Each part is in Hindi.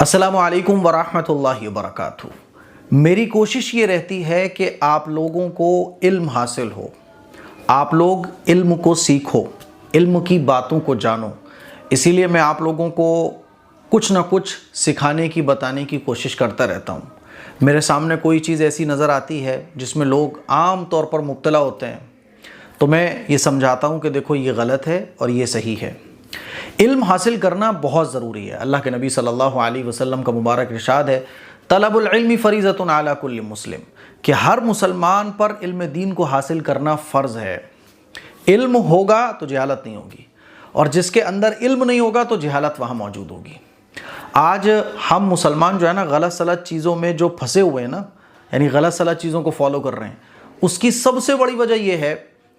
अस्सलामु अलैकुम वरहमतुल्लाहि वबरकातुहू। मेरी कोशिश ये रहती है कि आप लोगों को इल्म हासिल हो, आप लोग इल्म को सीखो, इल्म की बातों को जानो। इसीलिए मैं आप लोगों को कुछ ना कुछ सिखाने की, बताने की कोशिश करता रहता हूँ। मेरे सामने कोई चीज़ ऐसी नज़र आती है जिसमें लोग आम तौर पर मुब्तला होते हैं, तो मैं ये समझाता हूँ कि देखो ये गलत है और ये सही है। इल्म हासिल करना बहुत ज़रूरी है। अल्लाह के नबी सल्लल्लाहु अलैहि वसल्लम का मुबारक इरशाद है, तलबुल इल्मी फ़रीज़तुन अला कुल्लि मुस्लिम, कि हर मुसलमान पर इल्म दीन को हासिल करना फ़र्ज़ है। इल्म होगा तो जहालत नहीं होगी, और जिसके अंदर इल्म नहीं होगा तो जहालत वहाँ मौजूद होगी। आज हम मुसलमान जो है ना, गलत सलत चीज़ों में जो फंसे हुए हैं ना, यानी गलत सलत चीज़ों को फॉलो कर रहे हैं, उसकी सबसे बड़ी वजह यह है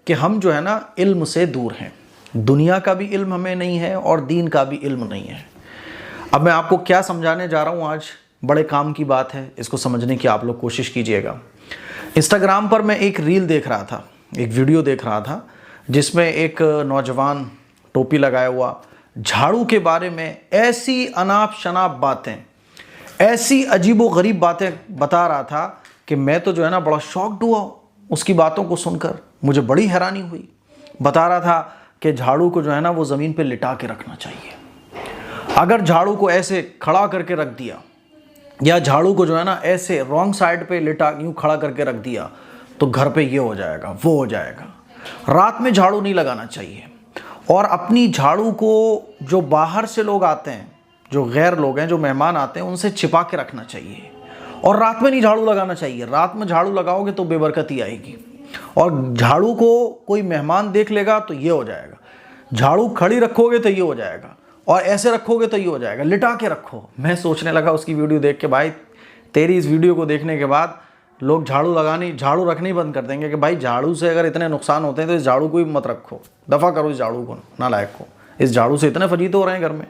कि हम जो है ना इल्म से दूर हैं। दुनिया का भी इल्म हमें नहीं है और दीन का भी इल्म नहीं है। अब मैं आपको क्या समझाने जा रहा हूँ आज, बड़े काम की बात है, इसको समझने की आप लोग कोशिश कीजिएगा। इंस्टाग्राम पर मैं एक रील देख रहा था, एक वीडियो देख रहा था, जिसमें एक नौजवान टोपी लगाया हुआ झाड़ू के बारे में ऐसी अनाप शनाप बातें, ऐसी अजीबो गरीब बातें बता रहा था कि मैं तो जो है ना बड़ा शॉक्ड हुआ उसकी बातों को सुनकर। मुझे बड़ी हैरानी हुई। बता रहा था कि झाड़ू को जो है ना वो ज़मीन पे लिटा के रखना चाहिए। अगर झाड़ू को ऐसे खड़ा करके रख दिया, या झाड़ू को जो है ना ऐसे रॉन्ग साइड पे लिटा यूँ खड़ा करके रख दिया, तो घर पे ये हो जाएगा, वो हो जाएगा। रात में झाड़ू नहीं लगाना चाहिए, और अपनी झाड़ू को जो बाहर से लोग आते हैं, जो गैर लोग हैं, जो मेहमान आते हैं, उनसे छिपा के रखना चाहिए। और रात में नहीं झाड़ू लगाना चाहिए। रात में झाड़ू लगाओगे तो बेबरकती आएगी, और झाड़ू को कोई मेहमान देख लेगा तो ये हो जाएगा। झाड़ू खड़ी रखोगे तो ये हो जाएगा, और ऐसे रखोगे तो ये हो जाएगा। लिटा के रखो। मैं सोचने लगा उसकी वीडियो देख के, भाई तेरी इस वीडियो को देखने के बाद लोग झाड़ू रखनी बंद कर देंगे कि भाई झाड़ू से अगर इतने नुकसान होते हैं तो इस झाड़ू को ही मत रखो, दफ़ा करो इस झाड़ू को, नालायक को। इस झाड़ू से इतने फजीते हो रहे हैं घर में।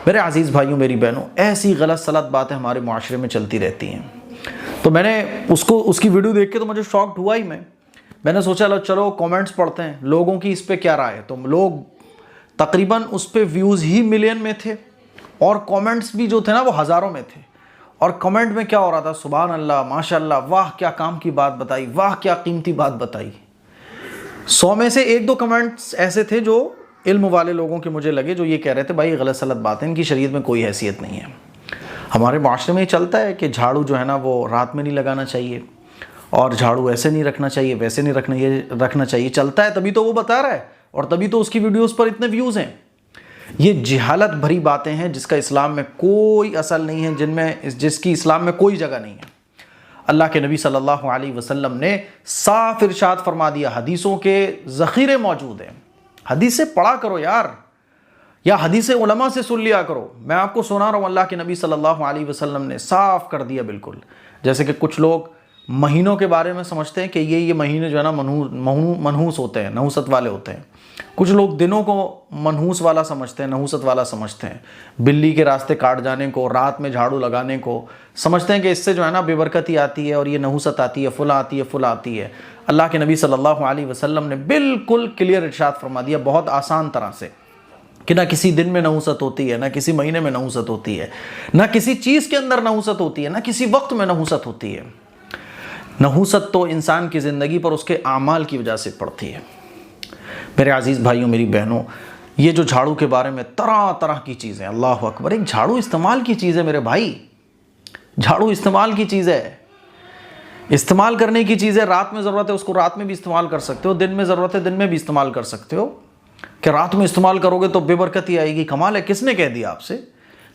मेरे अजीज़ भाइयों, मेरी बहनों, ऐसी गलत सलत बातें हमारे माशरे में चलती रहती हैं। तो मैंने उसकी वीडियो देख के तो मुझे शॉक्ड हुआ ही। मैंने सोचा चलो कमेंट्स पढ़ते हैं, लोगों की इस पे क्या राय है। तो लोग तकरीबन उस पे व्यूज़ ही मिलियन में थे, और कमेंट्स भी जो थे ना वो हज़ारों में थे। और कमेंट में क्या हो रहा था, सुभान अल्लाह, माशाअल्लाह, वाह क्या काम की बात बताई, वाह क्या कीमती बात बताई। 100 में से 1-2 कमेंट्स ऐसे थे जो इल्म वाले लोगों के मुझे लगे, जो ये कह रहे थे भाई गलत सलत बात है, इनकी शरीयत में कोई हैसियत नहीं है। हमारे माशरे में ये चलता है कि झाड़ू जो है ना वो रात में नहीं लगाना चाहिए, और झाड़ू ऐसे नहीं रखना चाहिए, वैसे नहीं रखना चाहिए। चलता है तभी तो वो बता रहा है, और तभी तो उसकी वीडियोस पर इतने व्यूज़ हैं। ये जहालत भरी बातें हैं जिसका इस्लाम में कोई असल नहीं है, जिसकी इस्लाम में कोई जगह नहीं है। अल्लाह के नबी सल्लल्लाहु अलैहि वसल्लम ने साफ इरशाद फरमा दिया, हदीसों के ज़ख़ीरे मौजूद हैं। हदीसें पढ़ा करो यार, या हदीसें उलमा से सुन लिया करो। मैं आपको सुना रहा हूँ, अल्लाह के नबी सल्लल्लाहु अलैहि वसल्लम ने साफ कर दिया बिल्कुल। जैसे कि कुछ लोग महीनों के बारे में समझते हैं कि ये महीने जो है ना मनहूस होते हैं, नहुसत वाले होते हैं। कुछ लोग दिनों को मनहूस वाला समझते हैं, नहुसत वाला समझते हैं। बिल्ली के रास्ते काट जाने को, रात में झाड़ू लगाने को समझते हैं कि इससे जो है ना बेबरकती आती है, और ये नहुसत आती है, फुला आती है। अल्लाह के नबी सल्लल्लाहु अलैहि वसल्लम ने बिल्कुल क्लियर इरशाद फरमा दिया, बहुत आसान तरह से, कि ना किसी दिन में नहुसत होती है, ना किसी महीने में नहुसत होती है, ना किसी चीज़ के अंदर नहुसत होती है, ना किसी वक्त में नहुसत होती है। नहुसत तो इंसान की ज़िंदगी पर उसके आमाल की वजह से पड़ती है। मेरे अजीज़ भाइयों, मेरी बहनों, ये जो झाड़ू के बारे में तरह तरह की चीज़ें, अल्लाह अकबर, एक झाड़ू इस्तेमाल की चीज़ है मेरे भाई। झाड़ू इस्तेमाल की चीज़ है, इस्तेमाल करने की चीज़ है। रात में ज़रूरत है उसको रात में भी इस्तेमाल कर सकते हो, दिन में ज़रूरत है दिन में भी इस्तेमाल कर सकते हो। कि रात में इस्तेमाल करोगे तो बेबरकती आएगी, कमाल है। किसने कह दिया आपसे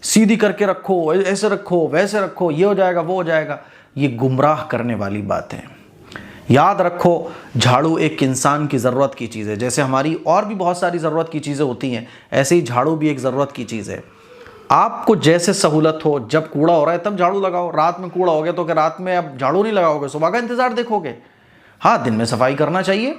सीधी करके रखो, ऐसे रखो, वैसे रखो, ये हो जाएगा, वो हो जाएगा। ये गुमराह करने वाली बात है। याद रखो, झाड़ू एक इंसान की ज़रूरत की चीज़ है। जैसे हमारी और भी बहुत सारी ज़रूरत की चीज़ें होती हैं, ऐसे ही झाड़ू भी एक ज़रूरत की चीज़ है। आपको जैसे सहूलत हो, जब कूड़ा हो रहा है तब झाड़ू लगाओ। रात में कूड़ा हो गया तो क्या रात में अब झाड़ू नहीं लगाओगे, सुबह का इंतज़ार देखोगे? हाँ, दिन में सफाई करना चाहिए।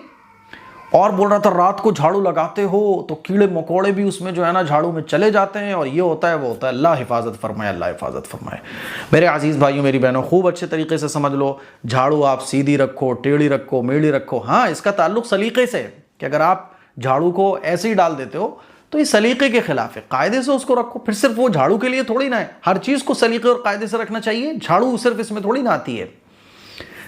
और बोल रहा था रात को झाड़ू लगाते हो तो कीड़े मकोड़े भी उसमें जो है ना झाड़ू में चले जाते हैं, और ये होता है वो होता है। अल्लाह हिफाजत फरमाए, अल्लाह हिफाजत फरमाए। मेरे अजीज़ भाइयों, मेरी बहनों, खूब अच्छे तरीके से समझ लो, झाड़ू आप सीधी रखो, टेढ़ी रखो, मेढ़ी रखो। हाँ, इसका ताल्लुक सलीके से है कि अगर आप झाड़ू को ऐसे ही डाल देते हो तो ये सलीके के खिलाफ है। कायदे से उसको रखो। फिर सिर्फ वो झाड़ू के लिए थोड़ी ना है, हर चीज़ को सलीके और कायदे से रखना चाहिए। झाड़ू सिर्फ इसमें थोड़ी ना आती है।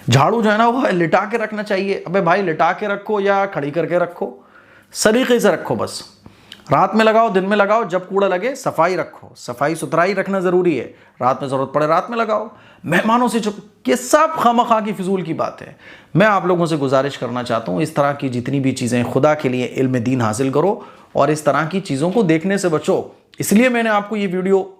झाड़ू जो है ना वो लिटा के रखना चाहिए। अबे भाई लिटा के रखो या खड़ी करके रखो, सलीके से रखो। बस रात में लगाओ, दिन में लगाओ, जब कूड़ा लगे सफाई रखो। सफाई सुथराई रखना ज़रूरी है। रात में ज़रूरत पड़े रात में लगाओ। मेहमानों से चुप, ये सब खामखा की फिजूल की बात है। मैं आप लोगों से गुजारिश करना चाहता हूँ, इस तरह की जितनी भी चीज़ें खुदा के लिए इल्म दीन हासिल करो और इस तरह की चीज़ों को देखने से बचो। इसलिए मैंने आपको ये वीडियो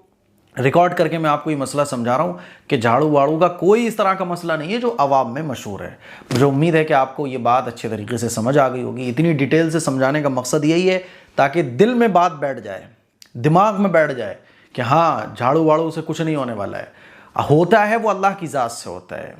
रिकॉर्ड करके मैं आपको ये मसला समझा रहा हूँ कि झाड़ू वाड़ू का कोई इस तरह का मसला नहीं है जो अवाम में मशहूर है। मुझे उम्मीद है कि आपको ये बात अच्छे तरीके से समझ आ गई होगी। इतनी डिटेल से समझाने का मकसद यही है ताकि दिल में बात बैठ जाए, दिमाग में बैठ जाए कि हाँ झाड़ू वाड़ू से कुछ नहीं होने वाला है। होता है वो अल्लाह की ज़ात से होता है।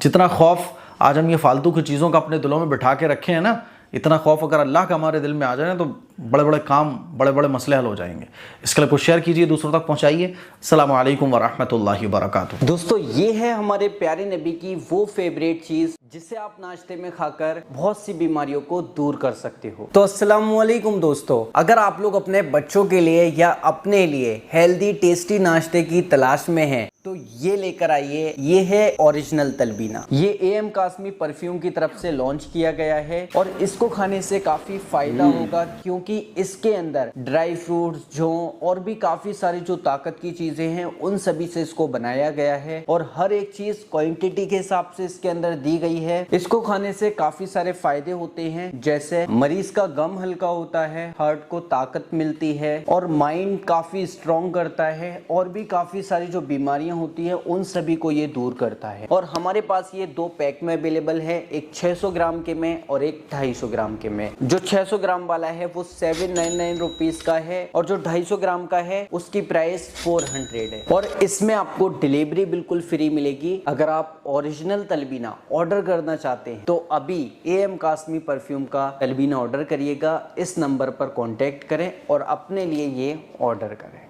जितना खौफ आज हम ये फालतू की चीज़ों का अपने दिलों में बिठा के रखे हैं ना, इतना खौफ अगर अल्लाह का हमारे दिल में आ जाए तो बड़े बड़े काम, बड़े बड़े मसले हल हो जाएंगे। इसके लिए कुछ शेयर कीजिए, दूसरों तक पहुंचाइए। अस्सलामु अलैकुम वरहमतुल्लाहि वबरकातुहू। दोस्तों, ये है हमारे प्यारे नबी की वो फेवरेट चीज़ जिसे आप नाश्ते में खाकर बहुत सी बीमारियों को दूर कर सकते हो। तो अस्सलामु अलैकुम दोस्तों, अगर आप लोग अपने बच्चों के लिए या अपने लिए हेल्दी टेस्टी नाश्ते की तलाश में हैं तो ये लेकर आइए। ये है ओरिजिनल तलबीना। ये AM कासमी परफ्यूम की तरफ से लॉन्च किया गया है और इसको खाने से काफ़ी फ़ायदा होगा क्योंकि इसके अंदर ड्राई फ्रूट्स, जौ और भी काफ़ी सारी जो ताकत की चीज़ें हैं उन सभी से इसको बनाया गया है और हर एक चीज़ क्वांटिटी के हिसाब से इसके अंदर दी गई है। इसको खाने से काफ़ी सारे फ़ायदे होते हैं, जैसे मरीज का गम हल्का होता है, हार्ट को ताकत मिलती है और माइंड काफ़ी स्ट्रॉन्ग करता है और भी काफ़ी सारी जो बीमारियां होती है उन सभी को ये दूर करता है। और हमारे पास ये 2 पैक में अवेलेबल है, एक 600 ग्राम के में और एक 250 ग्राम के में। जो 600 ग्राम वाला है वो 799 रुपीस का है और जो 250 ग्राम का है उसकी प्राइस 400 है और इसमें आपको डिलीवरी बिल्कुल फ्री मिलेगी। अगर आप ओरिजिनल तलबीना ऑर्डर करना चाहते हैं तो अभी AM कासमी परफ्यूम का तलबीना ऑर्डर करिएगा। इस नंबर पर कॉन्टेक्ट करें और अपने लिए ये ऑर्डर करें।